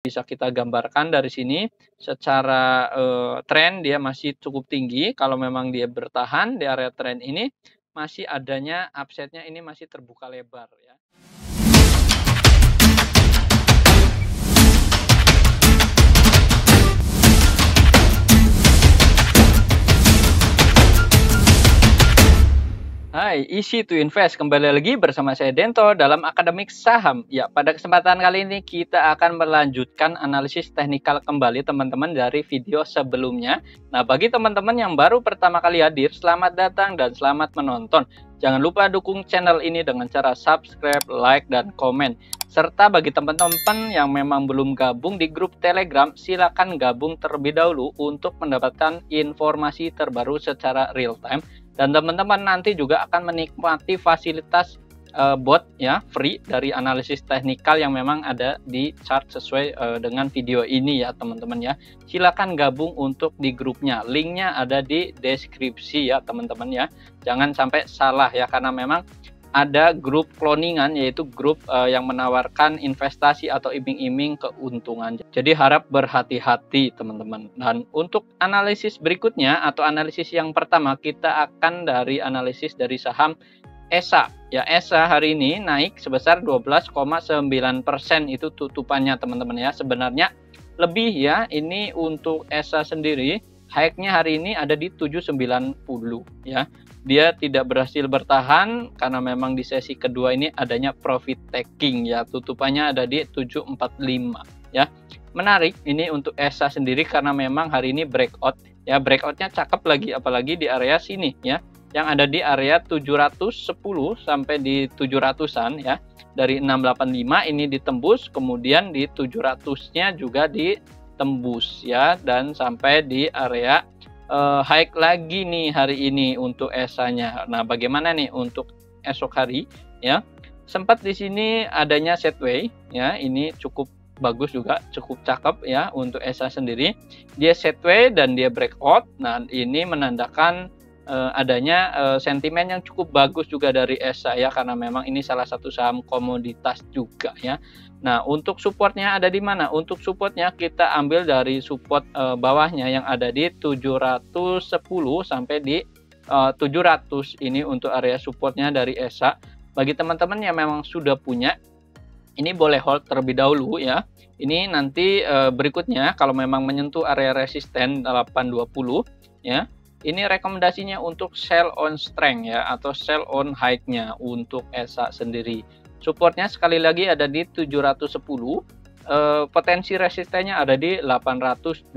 bisa kita gambarkan dari sini secara tren dia masih cukup tinggi. Kalau memang dia bertahan di area tren ini, masih adanya upside-nya ini masih terbuka lebar ya. Hai, easy to invest. Kembali lagi bersama saya Dento dalam Akademik Saham. Ya, pada kesempatan kali ini kita akan melanjutkan analisis teknikal kembali teman-teman dari video sebelumnya. Nah, bagi teman-teman yang baru pertama kali hadir, selamat datang dan selamat menonton. Jangan lupa dukung channel ini dengan cara subscribe, like, dan komen. Serta bagi teman-teman yang memang belum gabung di grup Telegram, silakan gabung terlebih dahulu untuk mendapatkan informasi terbaru secara real time. Dan teman-teman nanti juga akan menikmati fasilitas bot ya, free dari analisis teknikal yang memang ada di chart sesuai dengan video ini ya teman-teman ya. Silakan gabung untuk di grupnya. Linknya ada di deskripsi ya teman-teman ya. Jangan sampai salah ya, karena memang ada grup cloningan, yaitu grup yang menawarkan investasi atau iming-iming keuntungan. Jadi harap berhati-hati teman-teman. Dan untuk analisis berikutnya atau analisis yang pertama, kita akan dari analisis dari saham ESA. Ya, ESA hari ini naik sebesar 12,9% itu tutupannya teman-teman ya. Sebenarnya lebih ya, ini untuk ESA sendiri high-nya hari ini ada di 790 ya. Dia tidak berhasil bertahan karena memang di sesi kedua ini adanya profit taking ya. Tutupannya ada di 745 ya. Menarik ini untuk ESA sendiri karena memang hari ini breakout ya. Breakoutnya cakep lagi, apalagi di area sini ya, yang ada di area 710 sampai di 700-an ya. Dari 685 ini ditembus, kemudian di 700-nya juga ditembus ya, dan sampai di area high lagi nih hari ini untuk ESA-nya. Nah, bagaimana nih untuk esok hari ya? Sempat di sini adanya sideways ya, ini cukup bagus juga, cukup cakep ya untuk ESA sendiri. Dia sideways dan dia breakout. Nah, ini menandakan adanya sentimen yang cukup bagus juga dari ESA ya, karena memang ini salah satu saham komoditas juga ya. Nah, untuk supportnya ada di mana? Untuk supportnya kita ambil dari support bawahnya yang ada di 710 sampai di 700. Ini untuk area supportnya dari ESA. Bagi teman-teman yang memang sudah punya, ini boleh hold terlebih dahulu ya. Ini nanti berikutnya kalau memang menyentuh area resisten 820 ya, ini rekomendasinya untuk sell on strength ya, atau sell on high-nya untuk ESA sendiri. Supportnya sekali lagi ada di 710, potensi resistennya ada di 820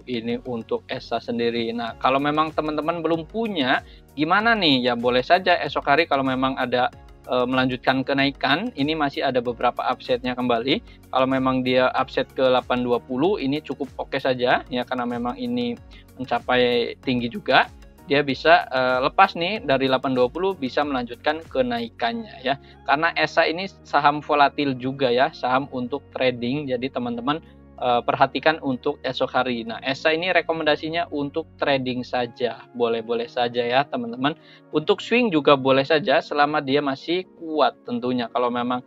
ini untuk ESA sendiri. Nah, kalau memang teman-teman belum punya, gimana nih? Ya boleh saja esok hari kalau memang ada melanjutkan kenaikan, ini masih ada beberapa upside-nya kembali. Kalau memang dia upside ke 820, ini cukup oke saja ya, karena memang ini mencapai tinggi juga. Dia bisa lepas nih dari 820, bisa melanjutkan kenaikannya ya. Karena ESA ini saham volatil juga ya, saham untuk trading. Jadi teman-teman perhatikan untuk esok hari. Nah, ESA ini rekomendasinya untuk trading saja, boleh-boleh saja ya teman-teman. Untuk swing juga boleh saja selama dia masih kuat tentunya. Kalau memang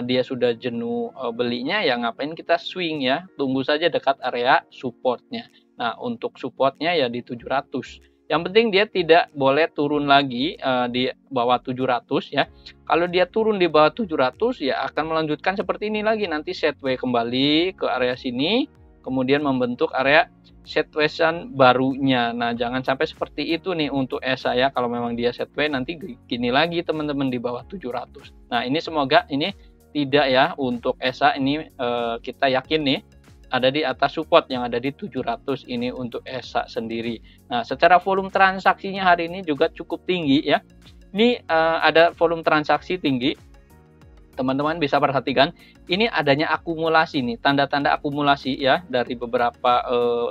dia sudah jenuh belinya, ya ngapain kita swing ya, tunggu saja dekat area supportnya. Nah, untuk supportnya ya di 700. Yang penting dia tidak boleh turun lagi di bawah 700 ya. Kalau dia turun di bawah 700 ya akan melanjutkan seperti ini lagi, nanti sideways kembali ke area sini, kemudian membentuk area sideways-an barunya. Nah, jangan sampai seperti itu nih untuk ESA ya. Kalau memang dia sideways nanti gini lagi teman-teman di bawah 700. Nah, ini semoga ini tidak ya untuk ESA ini, kita yakin nih ada di atas support yang ada di 700 ini untuk ESA sendiri. Nah, secara volume transaksinya hari ini juga cukup tinggi ya. Ini ada volume transaksi tinggi. Teman-teman bisa perhatikan, ini adanya akumulasi nih, tanda-tanda akumulasi ya dari beberapa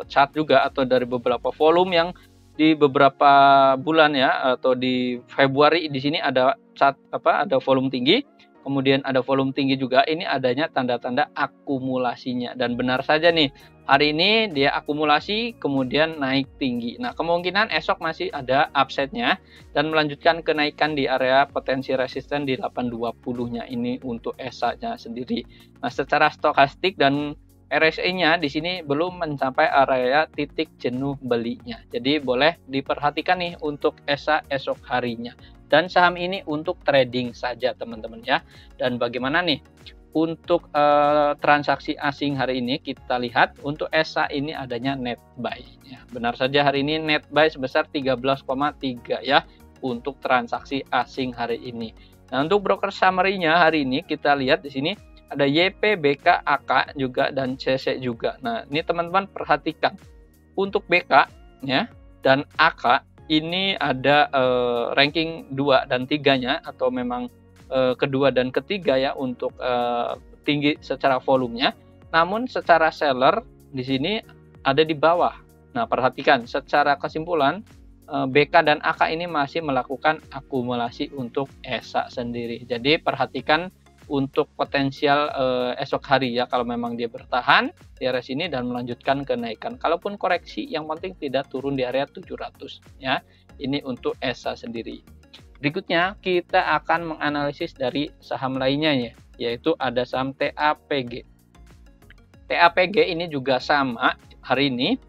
chart juga, atau dari beberapa volume yang di beberapa bulan ya, atau di Februari di sini ada chart ada volume tinggi. kemudian ada volume tinggi juga, ini adanya tanda-tanda akumulasinya. Dan benar saja nih, hari ini dia akumulasi kemudian naik tinggi. Nah, kemungkinan esok masih ada upside-nya dan melanjutkan kenaikan di area potensi resisten di 820-nya ini untuk ESA-nya sendiri. Nah, secara stokastik dan RSI-nya di sini belum mencapai area titik jenuh belinya. Jadi boleh diperhatikan nih untuk ESA esok harinya. Dan saham ini untuk trading saja teman-teman ya. Dan bagaimana nih untuk transaksi asing hari ini, kita lihat untuk ESA ini adanya net buy ya. Benar saja hari ini net buy sebesar 13,3 ya untuk transaksi asing hari ini. Nah, untuk broker summary-nya hari ini kita lihat di sini ada YP, BK, AK juga dan CC juga. Nah, ini teman-teman perhatikan. Untuk BK ya dan AK ini ada ranking 2 dan 3-nya atau memang kedua dan ketiga ya untuk tinggi secara volumenya. Namun secara seller di sini ada di bawah. Nah, perhatikan secara kesimpulan BK dan AK ini masih melakukan akumulasi untuk ESA sendiri. Jadi perhatikan untuk potensial esok hari ya, kalau memang dia bertahan di area sini dan melanjutkan kenaikan. Kalaupun koreksi, yang penting tidak turun di area 700 ya. Ini untuk ESA sendiri. Berikutnya kita akan menganalisis dari saham lainnya ya, yaitu ada saham TAPG. TAPG ini juga sama hari ini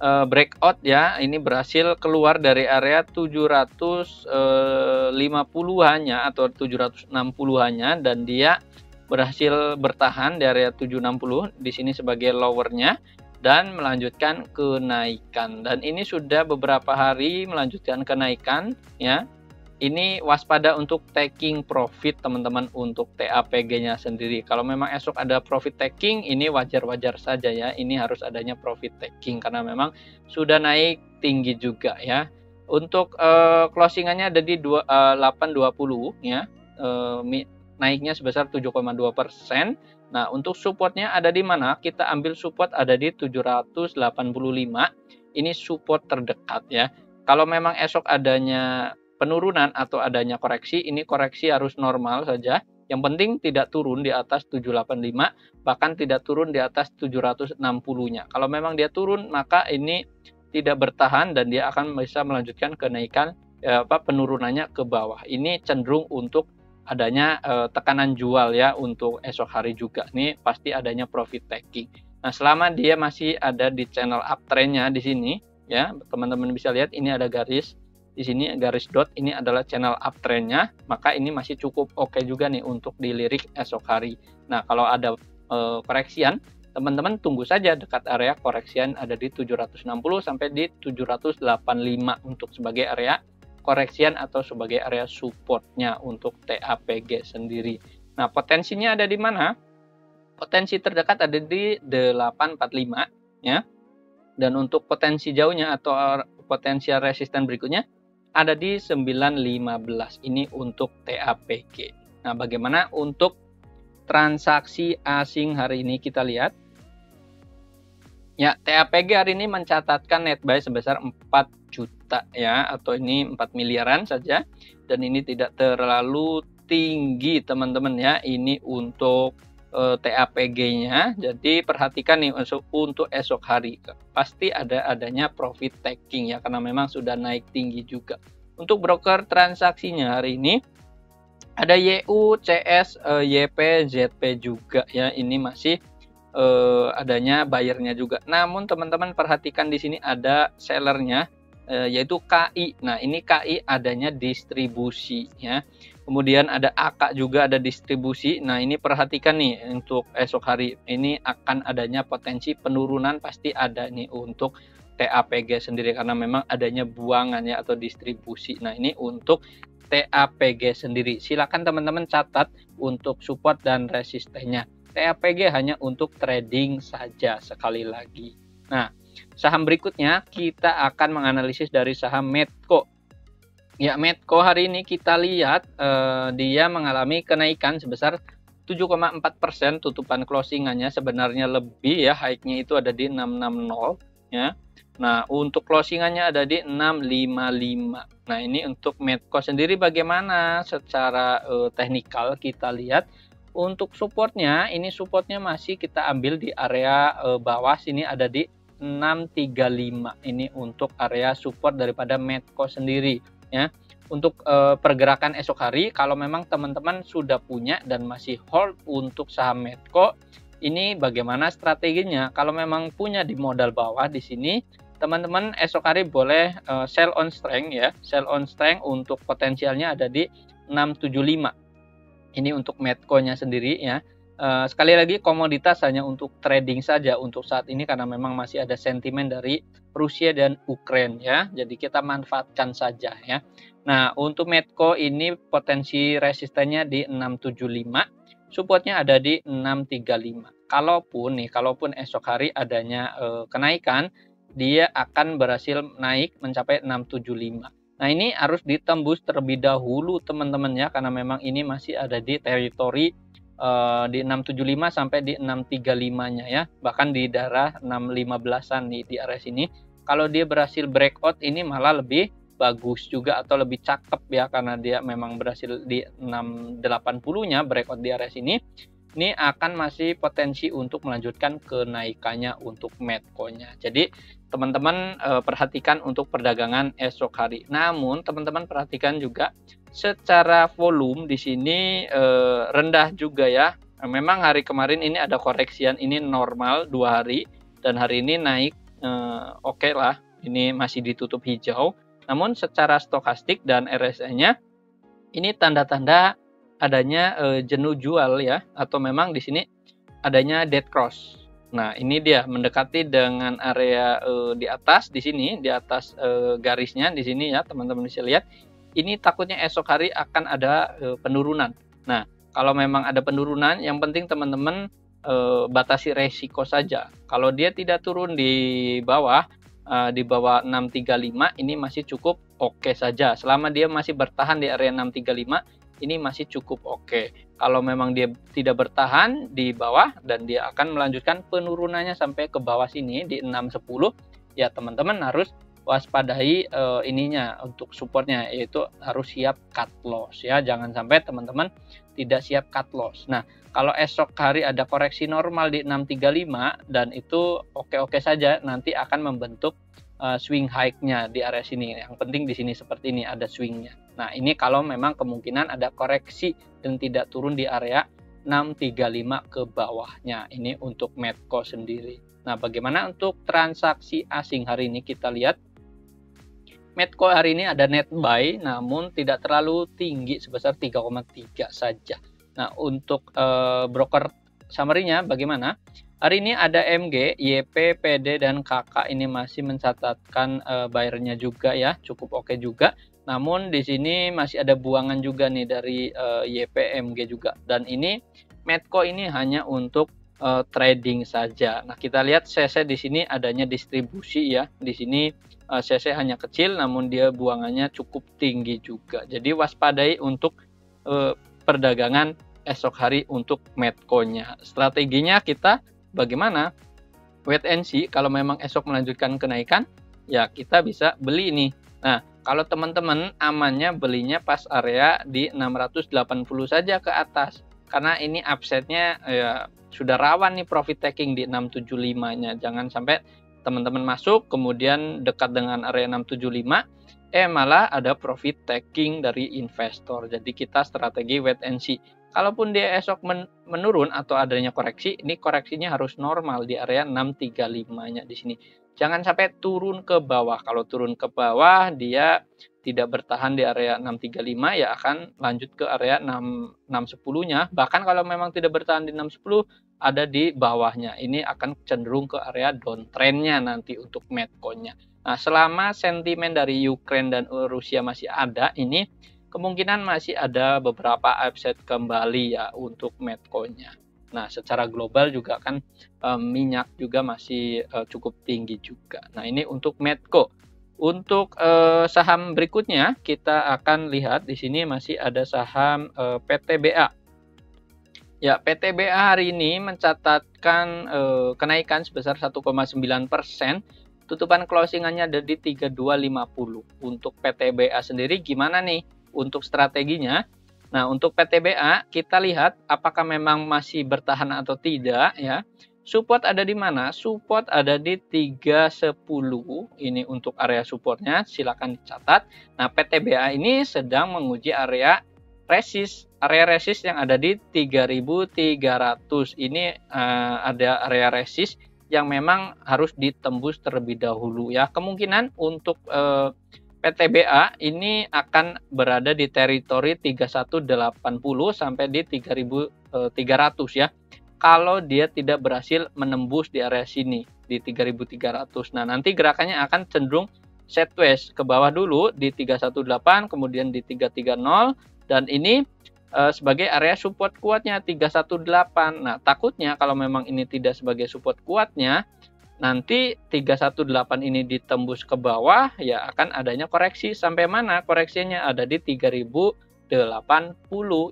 breakout ya, ini berhasil keluar dari area 750-nya atau 760-nya dan dia berhasil bertahan di area 760 di sini sebagai lowernya dan melanjutkan kenaikan. Dan ini sudah beberapa hari melanjutkan kenaikan ya. Ini waspada untuk taking profit teman-teman untuk TAPG-nya sendiri. Kalau memang esok ada profit taking, ini wajar-wajar saja ya. Ini harus adanya profit taking karena memang sudah naik tinggi juga ya. Untuk closingannya ada di 820 ya. Naiknya sebesar 7,2%. Nah, untuk supportnya ada di mana? Kita ambil support ada di 785. Ini support terdekat ya. Kalau memang esok adanya penurunan atau adanya koreksi, ini koreksi harus normal saja. Yang penting tidak turun di atas 785, bahkan tidak turun di atas 760-nya. Kalau memang dia turun, maka ini tidak bertahan dan dia akan bisa melanjutkan kenaikan penurunannya ke bawah. Ini cenderung untuk adanya tekanan jual ya untuk esok hari juga. Ini pasti adanya profit taking. Nah, selama dia masih ada di channel uptrendnya di sini ya, teman-teman bisa lihat ini ada garis. Di sini garis dot ini adalah channel uptrendnya, maka ini masih cukup oke juga nih untuk dilirik esok hari. Nah, kalau ada koreksian, teman-teman tunggu saja dekat area koreksian ada di 760 sampai di 785 untuk sebagai area koreksian atau sebagai area supportnya untuk TAPG sendiri. Nah, potensinya ada di mana? Potensi terdekat ada di 845 ya. Dan untuk potensi jauhnya atau potensial resisten berikutnya ada di 915. Ini untuk TAPG. Nah, bagaimana untuk transaksi asing hari ini kita lihat? Ya, TAPG hari ini mencatatkan net buy sebesar 4 juta ya, atau ini 4 miliaran saja. Dan ini tidak terlalu tinggi teman-teman ya. Ini untuk TAPG-nya. Jadi perhatikan nih untuk esok hari pasti adanya profit taking ya, karena memang sudah naik tinggi juga. Untuk broker transaksinya hari ini ada YU, CS, YP, ZP juga ya. Ini masih adanya buyernya juga. Namun teman-teman perhatikan di sini ada sellernya yaitu KI. Nah, ini KI adanya distribusi ya. Kemudian ada AK juga ada distribusi. Nah, ini perhatikan nih untuk esok hari ini akan adanya potensi penurunan, pasti ada nih untuk TAPG sendiri karena memang adanya buangan ya atau distribusi. Nah, ini untuk TAPG sendiri. Silakan teman-teman catat untuk support dan resistennya. TAPG hanya untuk trading saja sekali lagi. Nah, saham berikutnya kita akan menganalisis dari saham Medco. Ya, Medco hari ini kita lihat dia mengalami kenaikan sebesar 7,4%. Tutupan closingannya sebenarnya lebih ya, high-nya itu ada di 660 ya. Nah, untuk closingannya ada di 655. Nah, ini untuk Medco sendiri bagaimana secara teknikal kita lihat. Untuk supportnya, ini supportnya masih kita ambil di area bawah sini ada di 635. Ini untuk area support daripada Medco sendiri ya. Untuk pergerakan esok hari, kalau memang teman-teman sudah punya dan masih hold untuk saham Medco, ini bagaimana strateginya? Kalau memang punya di modal bawah di sini, teman-teman esok hari boleh sell on strength ya. Sell on strength untuk potensialnya ada di 675. Ini untuk Medco-nya sendiri ya. Sekali lagi komoditas hanya untuk trading saja untuk saat ini karena memang masih ada sentimen dari Rusia dan Ukraina ya. Jadi kita manfaatkan saja ya. Nah, untuk Medco ini potensi resistennya di 675, supportnya ada di 635. Kalaupun esok hari adanya kenaikan, dia akan berhasil naik mencapai 675. Nah, ini harus ditembus terlebih dahulu teman-teman ya, karena memang ini masih ada di teritori di 675 sampai di 635-nya ya, bahkan di daerah 615-an di area sini. Kalau dia berhasil breakout ini malah lebih bagus juga atau lebih cakep ya, karena dia memang berhasil di 680-nya breakout di area sini. Ini akan masih potensi untuk melanjutkan kenaikannya untuk Medco-nya. Jadi teman-teman perhatikan untuk perdagangan esok hari. Namun teman-teman perhatikan juga secara volume di sini rendah juga ya. Memang hari kemarin ini ada koreksian, ini normal 2 hari dan hari ini naik oke lah. Ini masih ditutup hijau. Namun secara stokastik dan RSI-nya ini tanda-tanda adanya jenuh jual ya, atau memang di sini adanya dead cross. Nah, ini dia mendekati dengan area di atas di sini, di atas garisnya di sini ya, teman-teman bisa lihat. Ini takutnya esok hari akan ada penurunan. Nah, kalau memang ada penurunan, yang penting teman-teman batasi resiko saja. Kalau dia tidak turun di bawah 635, ini masih cukup oke saja. Selama dia masih bertahan di area 635, ini masih cukup oke. Kalau memang dia tidak bertahan di bawah dan dia akan melanjutkan penurunannya sampai ke bawah sini di 610, ya teman-teman harus waspadai ininya untuk supportnya, yaitu harus siap cut loss ya. Jangan sampai teman-teman tidak siap cut loss. Nah, kalau esok hari ada koreksi normal di 635 dan itu oke-oke saja, nanti akan membentuk swing high-nya di area sini. Yang penting di sini seperti ini ada swing-nya. Nah, ini kalau memang kemungkinan ada koreksi dan tidak turun di area 635 ke bawahnya. Ini untuk Medco sendiri. Nah, bagaimana untuk transaksi asing hari ini? Kita lihat Medco hari ini ada net buy, namun tidak terlalu tinggi sebesar 3,3 saja. Nah, untuk broker summary-nya bagaimana? Hari ini ada MG, YP, PD, dan KK ini masih mencatatkan buyer-nya juga ya, cukup oke juga. Namun di sini masih ada buangan juga nih dari YP, MG juga. Dan ini Medco ini hanya untuk trading saja. Nah, kita lihat CC di sini adanya distribusi ya. Di sini CC hanya kecil, namun dia buangannya cukup tinggi juga. Jadi waspadai untuk perdagangan esok hari untuk Medco-nya. Strateginya kita bagaimana? Wait and see. Kalau memang esok melanjutkan kenaikan, ya kita bisa beli nih. Nah, kalau teman-teman amannya belinya pas area di 680 saja ke atas. Karena ini upside-nya ya sudah rawan nih profit taking di 675-nya. Jangan sampai teman-teman masuk kemudian dekat dengan area 675 malah ada profit taking dari investor. Jadi kita strategi wait and see. Kalaupun dia esok menurun atau adanya koreksi, ini koreksinya harus normal di area 635-nya di sini. Jangan sampai turun ke bawah. Kalau turun ke bawah dia tidak bertahan di area 635, ya akan lanjut ke area 610-nya. Bahkan kalau memang tidak bertahan di 610, ada di bawahnya. Ini akan cenderung ke area downtrend-nya nanti untuk Medco-nya. Nah, selama sentimen dari Ukraina dan Rusia masih ada, ini kemungkinan masih ada beberapa upside kembali ya untuk Medco-nya. Nah, secara global juga kan minyak juga masih cukup tinggi juga. Nah, ini untuk Medco. Untuk saham berikutnya kita akan lihat di sini masih ada saham PTBA. Ya, PTBA hari ini mencatatkan kenaikan sebesar 1,9%. tutupan closingannya ada di 3250. Untuk PTBA sendiri gimana nih untuk strateginya? Nah, untuk PTBA kita lihat apakah memang masih bertahan atau tidak ya. Support ada di mana? Support ada di 310. Ini untuk area supportnya, silakan dicatat. Nah, PTBA ini sedang menguji area resist. Area resist yang ada di 3300. Ini ada area resist yang memang harus ditembus terlebih dahulu ya. Kemungkinan untuk PTBA ini akan berada di teritori 3180 sampai di 3300 ya. Kalau dia tidak berhasil menembus di area sini di 3300. Nah, nanti gerakannya akan cenderung sideways ke bawah dulu di 318, kemudian di 330 dan ini sebagai area support kuatnya 318. Nah, takutnya kalau memang ini tidak sebagai support kuatnya, nanti 318 ini ditembus ke bawah ya akan adanya koreksi. Sampai mana koreksinya? Ada di 3080.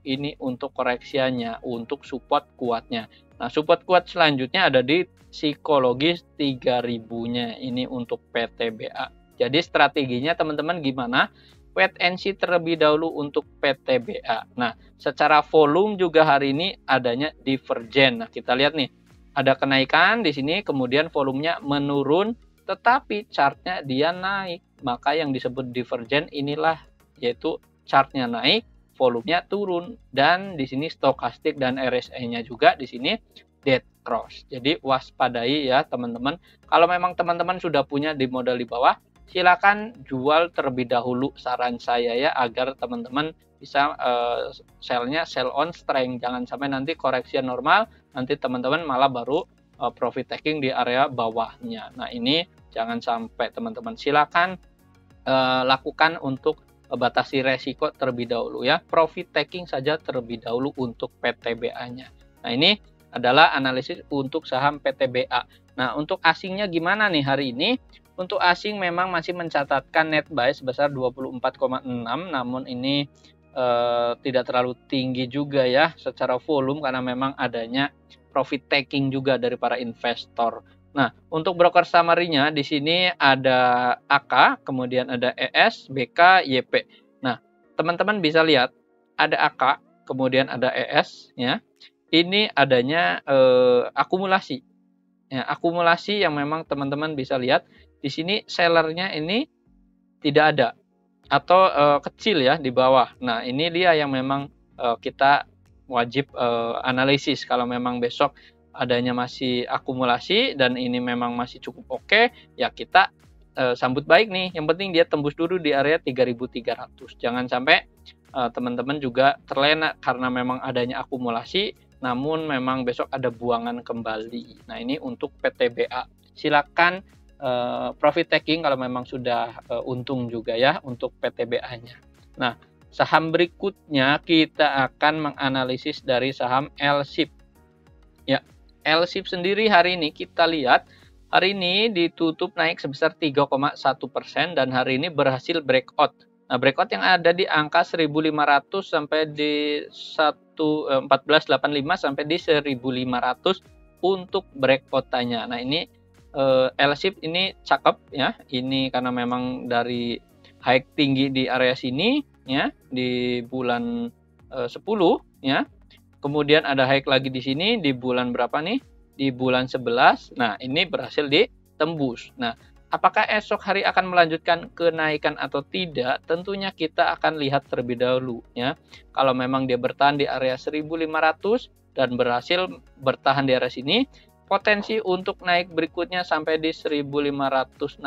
Ini untuk koreksinya, untuk support kuatnya. Nah, support kuat selanjutnya ada di psikologis 3000-nya. Ini untuk PTBA. Jadi strateginya teman-teman gimana? Wait and see terlebih dahulu untuk PTBA. Nah, secara volume juga hari ini adanya divergen. Nah, kita lihat nih. Ada kenaikan di sini, kemudian volumenya menurun, tetapi chartnya dia naik. Maka yang disebut divergen inilah, yaitu chartnya naik, volumenya turun, dan di sini stokastik dan RSI-nya juga di sini dead cross. Jadi waspadai ya teman-teman. Kalau memang teman-teman sudah punya di modal di bawah, silakan jual terlebih dahulu saran saya ya, agar teman-teman bisa sell-nya sell on strength. Jangan sampai nanti koreksi normal, nanti teman-teman malah baru profit taking di area bawahnya. Nah, ini jangan sampai teman-teman. Silakan lakukan untuk batasi resiko terlebih dahulu ya. Profit taking saja terlebih dahulu untuk PTBA-nya. Nah, ini adalah analisis untuk saham PTBA. Nah, untuk asingnya gimana nih hari ini? Untuk asing memang masih mencatatkan net buy sebesar 24,6, namun ini tidak terlalu tinggi juga ya secara volume karena memang adanya profit taking juga dari para investor. Nah, untuk broker summary-nya di sini ada AK, kemudian ada ES, BK, YP. Nah, teman-teman bisa lihat ada AK, kemudian ada ES ya. Ini adanya akumulasi. Ya, akumulasi yang memang teman-teman bisa lihat di sini sellernya ini tidak ada atau kecil ya di bawah. Nah, ini dia yang memang kita wajib analisis. Kalau memang besok adanya masih akumulasi dan ini memang masih cukup oke, ya kita sambut baik nih. Yang penting dia tembus dulu di area 3300. Jangan sampai teman-teman juga terlena karena memang adanya akumulasi, namun memang besok ada buangan kembali. Nah, ini untuk PTBA. Silakan profit taking kalau memang sudah untung juga ya untuk PTBA-nya. Nah, saham berikutnya kita akan menganalisis dari saham LSIP. Ya, LSIP sendiri hari ini kita lihat hari ini ditutup naik sebesar 3,1% dan hari ini berhasil breakout. Nah, breakout yang ada di angka 1.500 sampai di 1485 sampai di 1.500 untuk breakout-nya. Nah, ini LSIP ini cakep ya. Ini karena memang dari high tinggi di area sini ya di bulan 10 ya. Kemudian ada high lagi di sini di bulan berapa nih? Di bulan 11. Nah, ini berhasil ditembus. Nah, apakah esok hari akan melanjutkan kenaikan atau tidak? Tentunya kita akan lihat terlebih dahulu ya. Kalau memang dia bertahan di area 1.500 dan berhasil bertahan di area sini, potensi untuk naik berikutnya sampai di 1560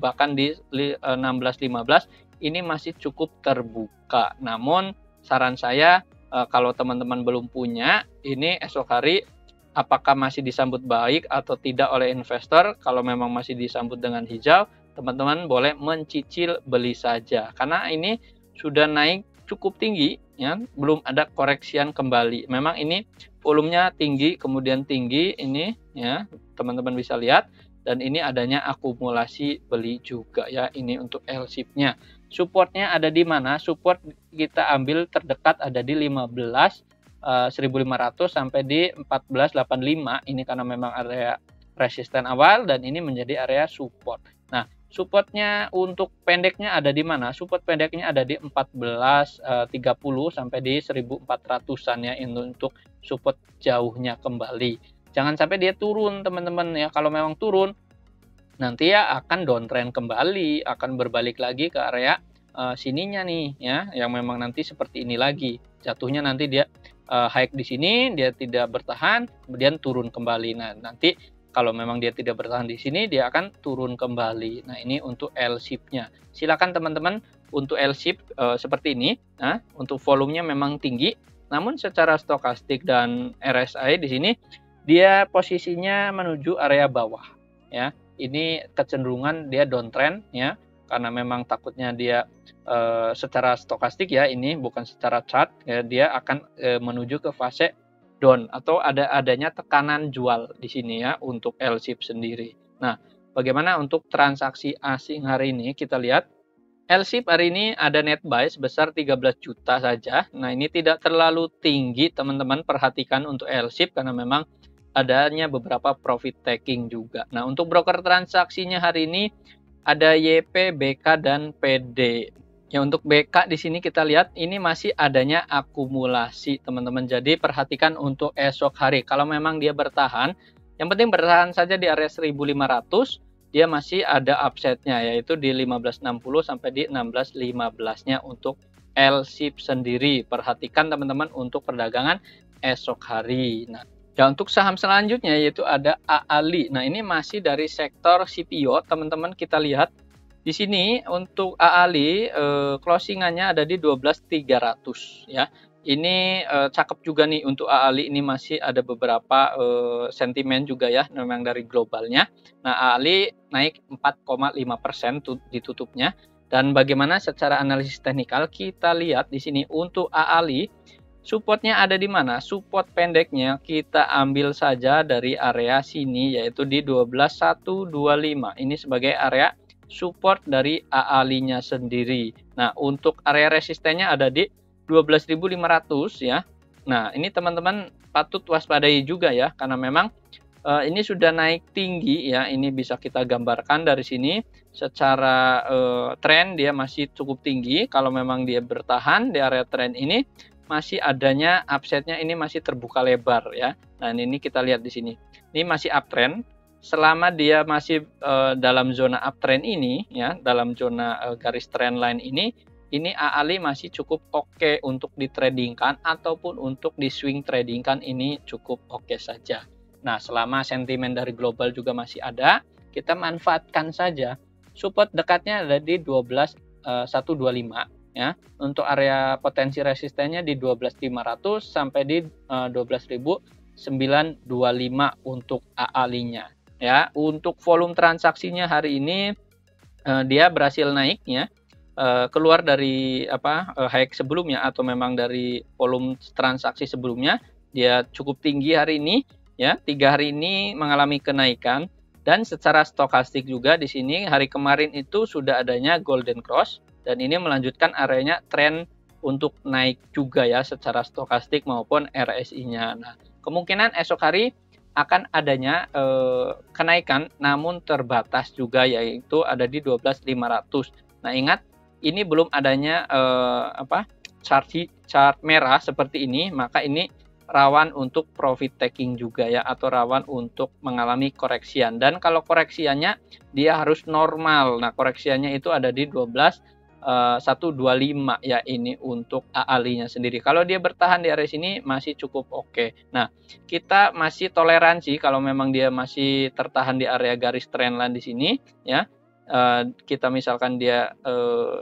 bahkan di 1615 ini masih cukup terbuka. Namun saran saya kalau teman-teman belum punya, ini esok hari apakah masih disambut baik atau tidak oleh investor? Kalau memang masih disambut dengan hijau, teman-teman boleh mencicil beli saja karena ini sudah naik cukup tinggi ya, belum ada koreksian kembali. Memang ini volumenya tinggi, kemudian tinggi ini ya, teman-teman bisa lihat, dan ini adanya akumulasi beli juga ya. Ini untuk LSIP-nya. Supportnya ada di mana? Support kita ambil terdekat ada di 1.500 sampai di 1485. Ini karena memang area resisten awal dan ini menjadi area support. Nah, supportnya untuk pendeknya ada di mana? Support pendeknya ada di 1430 sampai di 1400-an ya, ini untuk support jauhnya kembali. Jangan sampai dia turun teman-teman ya. Kalau memang turun nanti ya akan downtrend kembali, akan berbalik lagi ke area sininya nih ya, yang memang nanti seperti ini lagi. Jatuhnya nanti dia high di sini, dia tidak bertahan, kemudian turun kembali. Nah, nanti kalau memang dia tidak bertahan di sini, dia akan turun kembali. Nah, ini untuk L-shape-nya. Silakan teman-teman untuk L-shape seperti ini. Nah, untuk volumenya memang tinggi, namun secara stokastik dan RSI di sini dia posisinya menuju area bawah ya. Ini kecenderungan dia downtrend ya, karena memang takutnya dia secara stokastik ya, ini bukan secara chart ya, dia akan menuju ke fase down atau adanya tekanan jual di sini ya untuk L-shape sendiri. Nah, bagaimana untuk transaksi asing hari ini? Kita lihat L-shape hari ini ada net buy sebesar 13 juta saja. Nah, ini tidak terlalu tinggi teman-teman, perhatikan untuk L-shape karena memang adanya beberapa profit taking juga. Nah, untuk broker transaksinya hari ini ada YP, BK, dan PD. Ya, untuk BK di sini kita lihat ini masih adanya akumulasi, teman-teman. Jadi perhatikan untuk esok hari. Kalau memang dia bertahan, yang penting bertahan saja di area 1500, dia masih ada upside-nya yaitu di 1560 sampai di 1615-nya untuk L-shape sendiri. Perhatikan teman-teman untuk perdagangan esok hari. Nah, ya, untuk saham selanjutnya yaitu ada AALI. Nah, ini masih dari sektor CPO, teman-teman. Kita lihat di sini untuk AALI closingannya ada di 12.300 ya. Ini cakep juga nih untuk AALI, ini masih ada beberapa sentimen juga ya, memang dari globalnya. Nah, AALI naik 4,5% ditutupnya. Dan bagaimana secara analisis teknikal kita lihat di sini untuk AALI supportnya ada di mana? Support pendeknya kita ambil saja dari area sini yaitu di 12.125. Ini sebagai area support dari AALI-nya sendiri. Nah, untuk area resistennya ada di 12.500 ya. Nah, ini teman-teman patut waspadai juga ya, karena memang ini sudah naik tinggi ya. Ini bisa kita gambarkan dari sini secara tren dia masih cukup tinggi. Kalau memang dia bertahan di area tren ini, masih adanya upside-nya ini masih terbuka lebar ya. Nah, ini kita lihat di sini. Ini masih uptrend. Selama dia masih dalam zona uptrend ini ya, dalam zona garis trend line ini AALI masih cukup oke untuk ditradingkan ataupun untuk di swing tradingkan, ini cukup oke saja. Nah, selama sentimen dari global juga masih ada, kita manfaatkan saja. Support dekatnya ada di 12.125 ya. Untuk area potensi resistennya di 12.500 sampai di 12.925 untuk AALI-nya ya. Untuk volume transaksinya hari ini dia berhasil naik ya, keluar dari high sebelumnya atau memang dari volume transaksi sebelumnya, dia cukup tinggi hari ini ya. 3 hari ini mengalami kenaikan, dan secara stokastik juga di sini hari kemarin itu sudah adanya golden cross, dan ini melanjutkan areanya tren untuk naik juga ya secara stokastik maupun RSI-nya. Nah, kemungkinan esok hari akan adanya kenaikan namun terbatas juga, yaitu ada di 12.500. Nah, ingat ini belum adanya chart merah seperti ini, maka ini rawan untuk profit taking juga ya, atau rawan untuk mengalami koreksian. Dan kalau koreksiannya dia harus normal. Nah, koreksiannya itu ada di 125 ya, ini untuk AALI-nya sendiri. Kalau dia bertahan di area sini masih cukup oke. Nah, kita masih toleransi kalau memang dia masih tertahan di area garis trendline di sini ya. Kita misalkan dia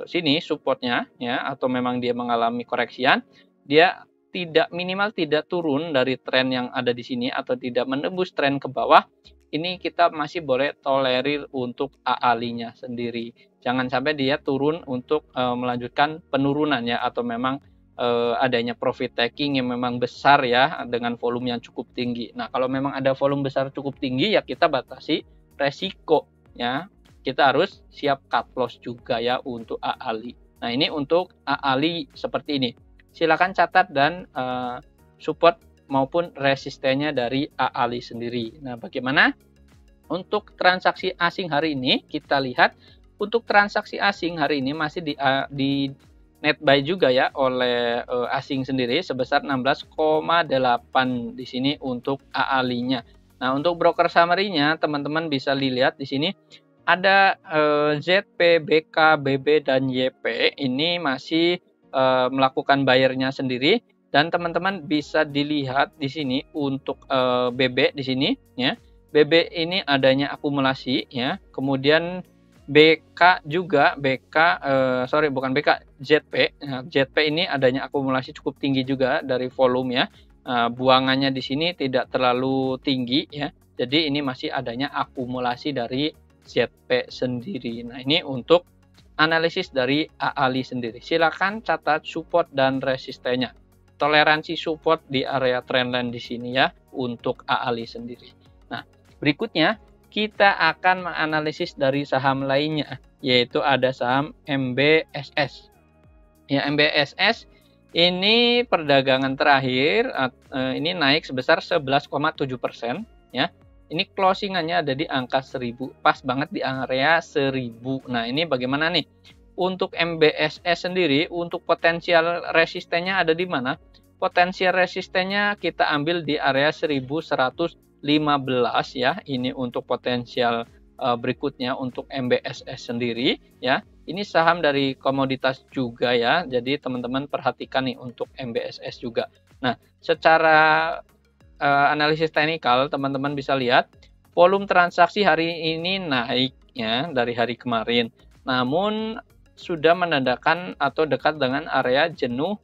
sini supportnya ya, atau memang dia mengalami koreksian, dia minimal tidak turun dari tren yang ada di sini atau tidak menembus tren ke bawah, ini kita masih boleh tolerir untuk AALI-nya sendiri. Jangan sampai dia turun untuk melanjutkan penurunan ya, atau memang adanya profit taking yang memang besar ya, dengan volume yang cukup tinggi. Nah, kalau memang ada volume besar cukup tinggi ya, kita batasi resiko ya. Kita harus siap cut loss juga ya untuk AALI. Nah, ini untuk AALI seperti ini. Silakan catat dan support maupun resistennya dari AALI sendiri. Nah, bagaimana Untuk transaksi asing hari ini kita lihat, untuk transaksi asing hari ini masih di net buy juga ya oleh asing sendiri sebesar 16,8 di sini untuk AALI-nya. Nah, untuk broker summary-nya teman-teman bisa dilihat di sini ada ZP, BK, BB dan YP ini masih melakukan bayarnya sendiri, dan teman-teman bisa dilihat di sini untuk BB di sini ya. BB ini adanya akumulasi ya. Kemudian BK juga, sorry bukan BK, ZP. Nah, ZP ini adanya akumulasi cukup tinggi juga dari volume ya. Buangannya di sini tidak terlalu tinggi ya. Jadi ini masih adanya akumulasi dari ZP sendiri. Nah, ini untuk analisis dari AALI sendiri. Silakan catat support dan resistennya. Toleransi support di area trendline di sini ya untuk AALI sendiri. Nah, berikutnya kita akan menganalisis dari saham lainnya, yaitu ada saham MBSS. Ya, MBSS ini perdagangan terakhir ini naik sebesar 11,7% ya. Ini closingannya ada di angka 1000, pas banget di area 1000. Nah, ini bagaimana nih? Untuk MBSS sendiri, untuk potensial resistennya ada di mana? Potensial resistennya kita ambil di area 1115 ya. Ini untuk potensial berikutnya untuk MBSS sendiri ya. Ini saham dari komoditas juga ya. Jadi teman-teman perhatikan nih untuk MBSS juga. Nah, secara analisis teknikal teman-teman bisa lihat volume transaksi hari ini naik ya dari hari kemarin, namun sudah menandakan atau dekat dengan area jenuh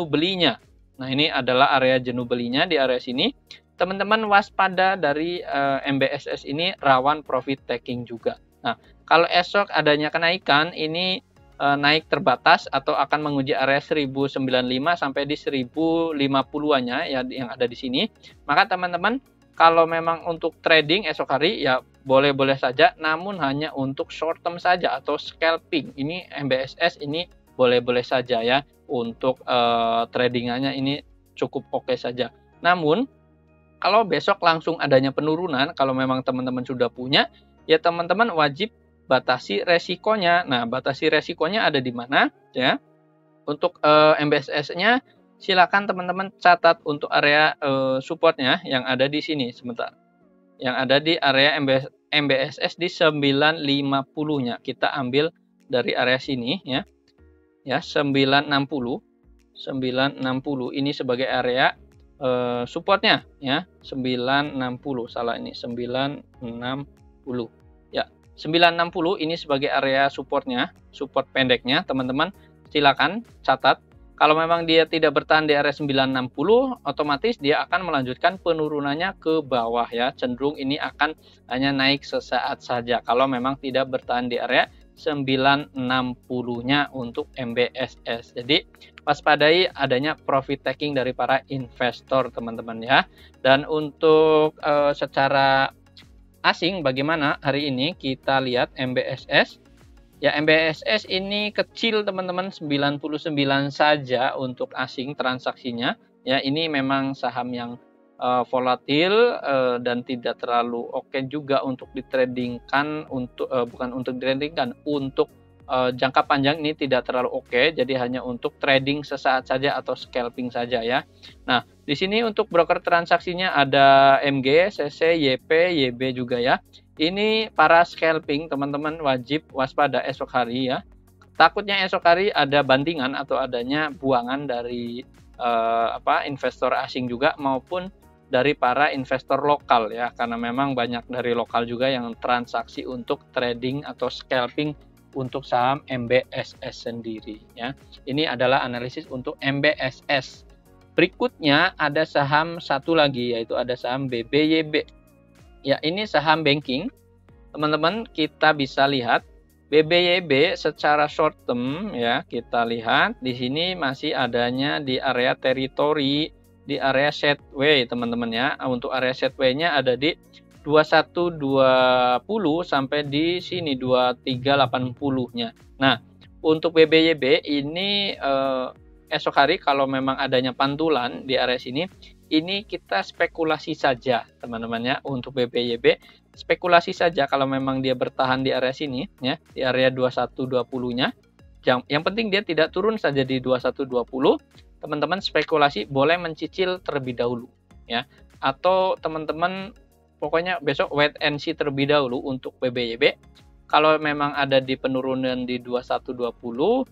belinya. Nah, ini adalah area jenuh belinya di area sini. Teman-teman waspada dari MBSS ini rawan profit taking juga. Nah, kalau esok adanya kenaikan ini naik terbatas atau akan menguji area 1095 sampai di 1050-nya ya yang ada di sini. Maka teman-teman kalau memang untuk trading esok hari ya boleh-boleh saja, namun hanya untuk short term saja atau scalping. Ini MBSS ini boleh-boleh saja ya untuk tradingannya ini cukup oke saja. Namun kalau besok langsung adanya penurunan, kalau memang teman-teman sudah punya, ya teman-teman wajib batasi resikonya. Nah, batasi resikonya ada di mana ya? Untuk MBSS-nya silakan teman-teman catat untuk area supportnya yang ada di sini sebentar. Yang ada di area MBSS di 950-nya. Kita ambil dari area sini ya. Ya, 960 ini sebagai area supportnya ya. 960, salah ini 960 ya. 960 ini sebagai area supportnya, support pendeknya, teman-teman silakan catat. Kalau memang dia tidak bertahan di area 960, otomatis dia akan melanjutkan penurunannya ke bawah ya. Cenderung ini akan hanya naik sesaat saja kalau memang tidak bertahan di area 960-nya untuk MBSS. Jadi waspadai adanya profit taking dari para investor teman-teman ya. Dan untuk secara asing bagaimana hari ini kita lihat MBSS ya. MBSS ini kecil teman-teman, 99 saja untuk asing transaksinya ya. Ini memang saham yang volatil dan tidak terlalu oke juga untuk ditradingkan, untuk bukan untuk ditradingkan, untuk jangka panjang ini tidak terlalu oke, jadi hanya untuk trading sesaat saja atau scalping saja ya. Nah, di sini untuk broker transaksinya ada MG, CC, YP, YB juga ya. Ini para scalping, teman-teman wajib waspada esok hari ya. Takutnya esok hari ada bantingan atau adanya buangan dari investor asing juga maupun dari para investor lokal ya, karena memang banyak dari lokal juga yang transaksi untuk trading atau scalping untuk saham MBSS sendiri ya. Ini adalah analisis untuk MBSS. Berikutnya ada saham satu lagi, yaitu ada saham BBYB. Ya, ini saham banking. Teman-teman kita bisa lihat BBYB secara short term ya, kita lihat di sini masih adanya di area teritori, di area sideways teman-teman ya. Untuk area sideways-nya ada di 2120 sampai di sini 2380-nya. Nah, untuk BBYB ini esok hari kalau memang adanya pantulan di area sini, ini kita spekulasi saja teman-teman ya. Untuk BBYB spekulasi saja kalau memang dia bertahan di area sini ya, di area 2120-nya. Yang penting dia tidak turun saja di 2120. Teman-teman spekulasi boleh mencicil terlebih dahulu ya. Atau teman-teman pokoknya besok wait and see terlebih dahulu untuk BBYB. Kalau memang ada di penurunan di 2120,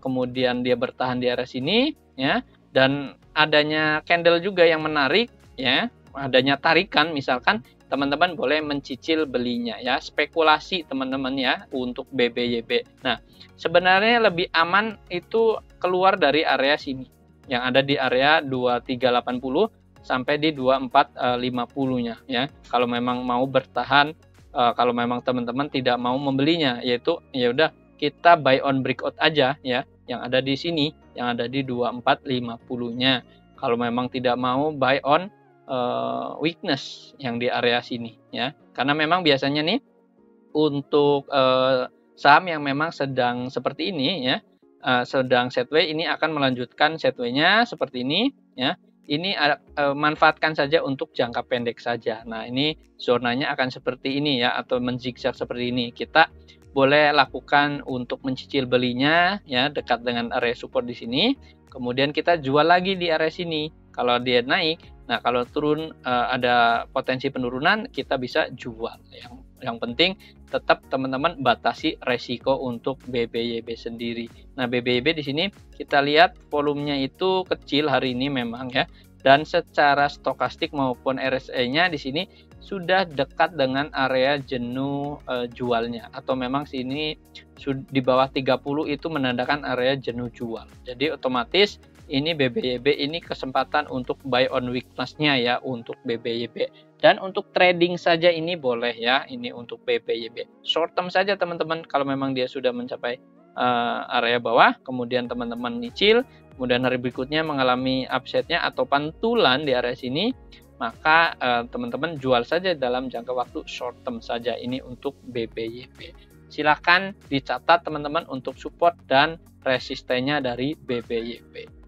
kemudian dia bertahan di area sini ya, dan adanya candle juga yang menarik ya, adanya tarikan misalkan, teman-teman boleh mencicil belinya ya, spekulasi teman-teman ya untuk BBYB. Nah, sebenarnya lebih aman itu keluar dari area sini yang ada di area 2380 sampai di 2450-nya ya. Kalau memang mau bertahan, kalau memang teman-teman tidak mau membelinya, yaitu ya udah kita buy on breakout aja ya, yang ada di sini, yang ada di 2450-nya. Kalau memang tidak mau buy on weakness yang di area sini ya. Karena memang biasanya nih untuk saham yang memang sedang seperti ini ya, sedang sideways, ini akan melanjutkan sideways-nya seperti ini ya. Ini manfaatkan saja untuk jangka pendek saja. Nah, ini zonanya akan seperti ini ya, atau menzigzag seperti ini. Kita boleh lakukan untuk mencicil belinya ya, dekat dengan area support di sini. Kemudian kita jual lagi di area sini. Kalau dia naik, nah kalau turun ada potensi penurunan, kita bisa jual. Yang penting tetap teman-teman batasi resiko untuk BBYB sendiri. Nah, BBYB di sini kita lihat volumenya itu kecil hari ini memang ya, dan secara stokastik maupun RSI-nya di sini sudah dekat dengan area jenuh jualnya, atau memang sini di bawah 30 itu menandakan area jenuh jual. Jadi otomatis ini BBYB ini kesempatan untuk buy on weakness-nya ya untuk BBYB. Dan untuk trading saja ini boleh ya, ini untuk BBYB. Short term saja teman-teman, kalau memang dia sudah mencapai area bawah, kemudian teman-teman nyicil, kemudian hari berikutnya mengalami upside-nya atau pantulan di area sini, maka teman-teman jual saja dalam jangka waktu short term saja, ini untuk BBYB. Silahkan dicatat teman-teman untuk support dan resistennya dari BBYB.